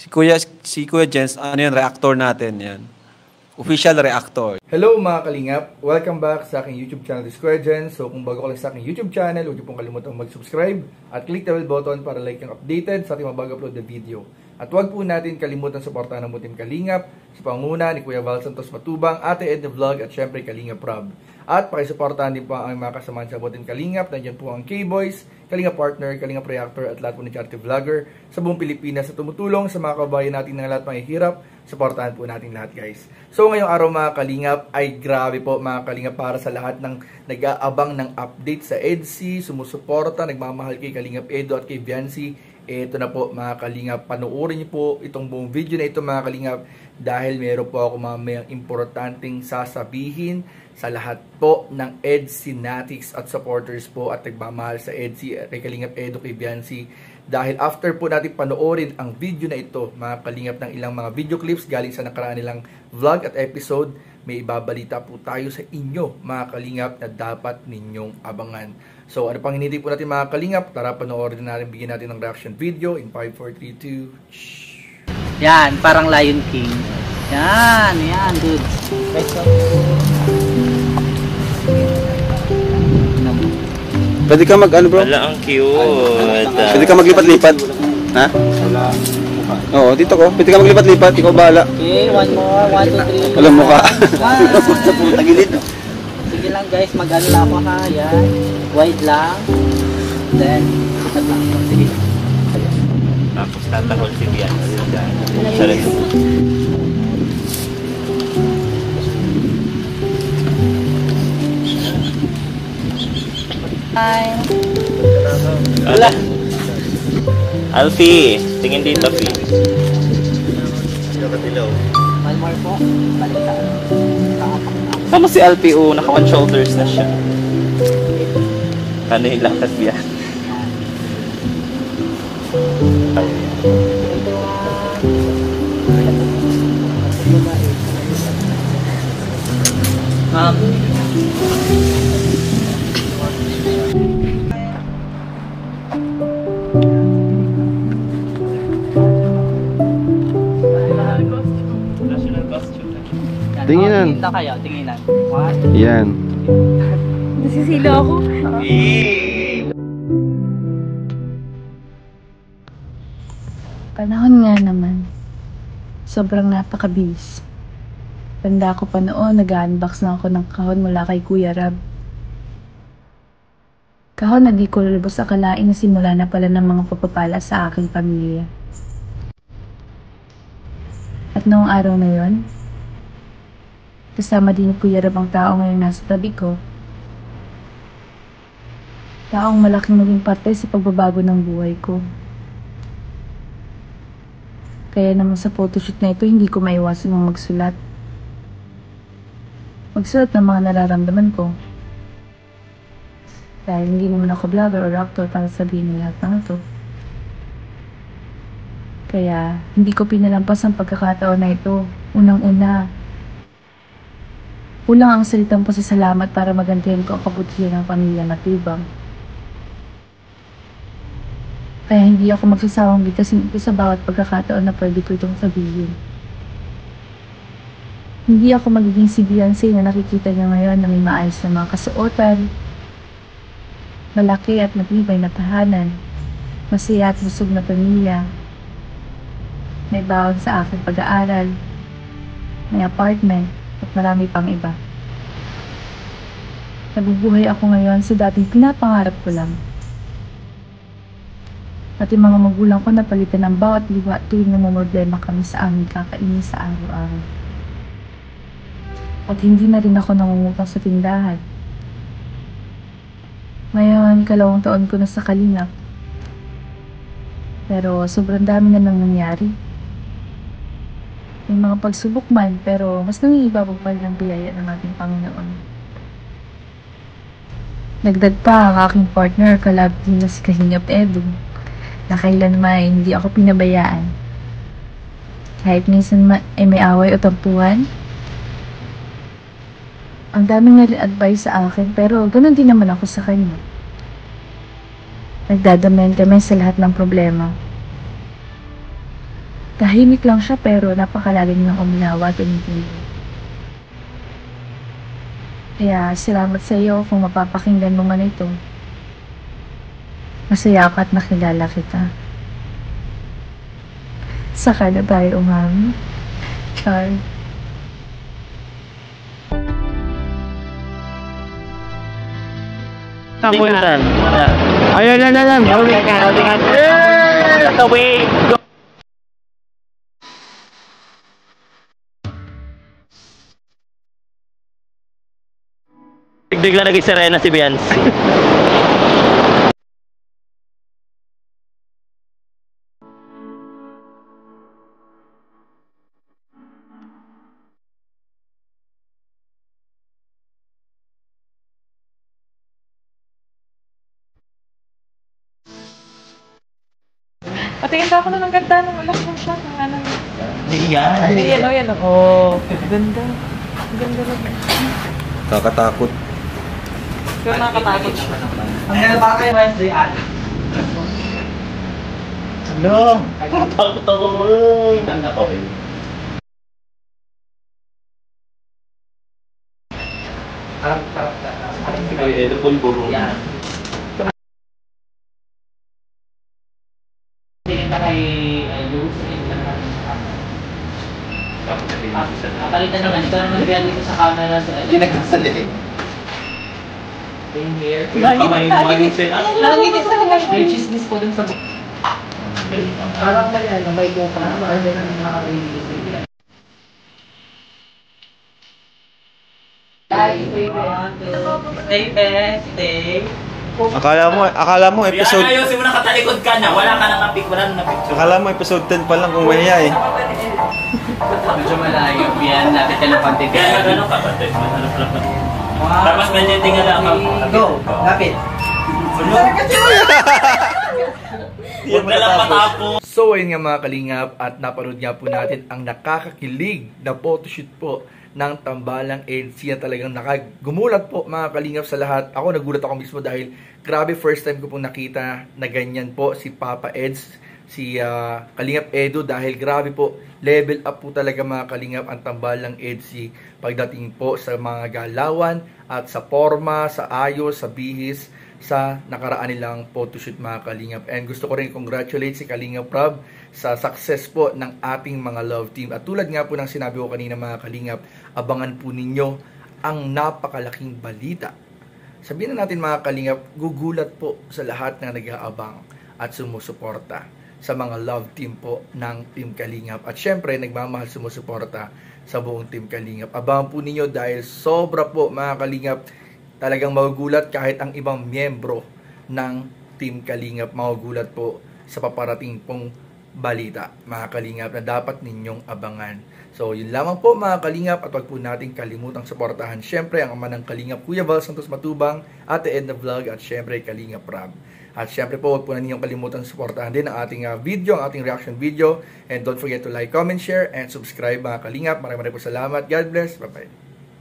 Si Kuya Jens, ano yan, reactor natin yan. Official reactor. Hello mga kalingap! Welcome back sa aking YouTube channel, The Square Gen. So kung bago ka lang sa aking YouTube channel, huwag niyo pong kalimutang mag-subscribe at click the bell button para like yung updated sa ating mga bago-upload na video. At huwag po natin kalimutan suportahan ng Team Kalingap sa pangunguna ni Kuya Val Santos Matubang, Ate Ed the Vlog at syempre Kalingap Rob. At pakisuportahan din po ang mga kasamahan sa Team Kalingap. Nandiyan po ang K-Boys, Kalingap Partner, Kalingap Reactor at lahat po ng charity vlogger sa buong Pilipinas sa tumutulong sa mga kabayan natin ng lahat mga hirap. Suportahan po natin lahat guys. So ngayong araw mga Kalingap ay grabe po mga Kalingap para sa lahat ng nag-aabang ng update sa EDC, sumusuporta, nagmamahal kay Kalingap Edo at kay Biancy. Ito na po mga Kalingap, panoorin niyo po itong buong video na ito mga Kalingap dahil meron po ako mamayang importanteng sasabihin sa lahat po ng EDC Natics at supporters po at nagmamahal sa EDC kay Kalingap Edo, kay Biancy. Dahil after po natin panoorin ang video na ito mga Kalingap ng ilang mga video clips galing sa nakaraan nilang vlog at episode, may ibabalita po tayo sa inyo mga Kalingap na dapat ninyong abangan. So ano pang hinihintay po natin mga Kalingap, tara panoorin natin, bigyan natin ng reaction video in 5, 4, 3, 2. Yan, parang Lion King. Yan, dudes. Pwede ka mag ano bro? Wala, ang cute. Pwede ka maglipat-lipat. Ha? Oo, dito ko. Pwede ka maglipat-lipat, ikaw bahala. Okay, one more, 1, 2, 3. Alam mo ka. Sa puta gilid. Sige lang guys, mag-ano lang ako ha. Yan. Wide lang. Then, ikat lang. Sige. Tapos tatahol si Bian. Sarap. Hi. Wala. Alfie, tingin dito, Alfie. One more po. Balik sa Tama si Alfie, naka one shoulders na siya. Ano yung lakad Bian? Tinginan. Tingnan kayo, tinginan. What? Yan. Nasisilo ako. Panahon nga naman. Sobrang napakabilis. Tanda ko pa noon, nag-unbox na ako ng kahon mula kay Kuya Rab. Kahon na di ko lubos akalain na simula na pala ng mga papapala sa aking pamilya. At noong araw na yon, kasama din ni Kuya Rab ang tao ngayon nasa tabi ko. Taong malaking naging parte sa pagbabago ng buhay ko. Kaya naman sa photoshoot na ito, hindi ko maiwasan ng magsulat. Magsulat ng mga nararamdaman ko. Dahil hindi naman ako vlogger or actor para sabihin ng lahat ng ito. Kaya hindi ko pinalampas ang pagkakataon na ito. Unang-una, kulang ang salitang pasasalamat para magantihan ko ang kabutihan ng pamilya Matubang. Kaya hindi ako magsasawang bigkasin ito sa bawat pagkakataon na pwede ko itong sabihin. Hindi ako magiging si Biancy na nakikita niya ngayon na may maayos na mga kasuotan, malaki at matibay na tahanan, masaya at busog na pamilya, may baon sa aking pag-aaral, may apartment, at marami pang iba. Nabubuhay ako ngayon sa dating pinapangarap ko lang. At yung mga magulang ko napalitan ng bawat liwa tuwing namumroblema kami sa aming kakainin sa araw-araw. At hindi na rin ako nangungutang sa tindahan. Ngayon, 2 taon ko na sa Kalingap. Pero sobrang dami na nang nangyari. May mga pagsubok man, pero mas nangiibabag pa rin ang biyaya ng ating Panginoon. Nagdag pa ang aking partner, kalab din na si Kalingap Edo, na kailanman hindi ako pinabayaan. Kahit minsan ay may away o tampuhan. Ang daming na rin advice sa akin, pero ganoon din naman ako sa kanya. Nagdadamayan kami sa lahat ng problema. Tahimik lang siya pero napakalalim ng uminawa at umintindi. Kaya salamat sa iyo kung mapapakinggan mo man ito. Masaya ako at nakilala kita. Saka na tayo umami. Char. Tapuntan. Ayan. The way. Bigla naging serena si Beyonce. Patingin ka ako na ng ganda ng alak mo siya. Ano? Yan. Yan. Oh, ganda. Ganda rin. Kakatakot. Pero nakakatakot siya. Ang ganda pa kayo Wednesday, Ano? Takot ako. Ganda ko eh. Ay, pulburo. Yan. Tingin ka kay Luz. Kapalitan naman. Ito naman kaya dito sa camera. Hindi nagsasali. Same here. May chismis po dun sa book. Parang may buka. Stay best, stay. Akala mo episode Ayusin mo na katalikod ka na. Wala ka na wala na picture. Akala mo episode 10 pa lang kung mahiya eh. Medyo malayo. Yan, lapit ka ng konti. Kaya gano'n kapatid. Tapos medyo tingnan lang ako. Go, lapit. Huwag na lang matapos. So ayun nga mga kalingap, at napanood nga po natin ang nakakakilig na photoshoot po ng Tambalang EDSI na talagang gumulat po mga kalingap sa lahat. Ako nagulat ako mismo dahil grabe, first time ko pong nakita na ganyan po si Papa Eds, si Kalingap Edu, dahil grabe po, level up po talaga mga kalingap ang Tambalang EDSI pagdating po sa mga galawan at sa forma, sa ayos, sa bihis, sa nakaraan nilang photoshoot mga kalingap. And gusto ko rin congratulate si Kalingap Rob sa success po ng ating mga love team. At tulad nga po ng sinabi ko kanina mga kalingap, abangan po ninyo ang napakalaking balita. Sabihin na natin mga kalingap, gugulat po sa lahat na nag-aabang at sumusuporta sa mga love team po ng Team Kalingap. At syempre, nagmamahal sumusuporta sa buong Team Kalingap. Abangan po ninyo dahil sobra po mga kalingap, talagang magugulat kahit ang ibang miyembro ng Team Kalingap. Magugulat po sa paparating pong balita, mga kalingap, na dapat ninyong abangan. So, yun lamang po mga kalingap, at wag po natin kalimutang suportahan syempre ang ama ng Kalingap, Kuya Val Santos Matubang, Ate Edna Vlog, at syempre Kalingap Rob. At syempre po, wag po na ninyong kalimutang suportahan din ang ating video, ang ating reaction video. And don't forget to like, comment, share, and subscribe mga kalingap. Maraming po salamat. God bless. Bye-bye.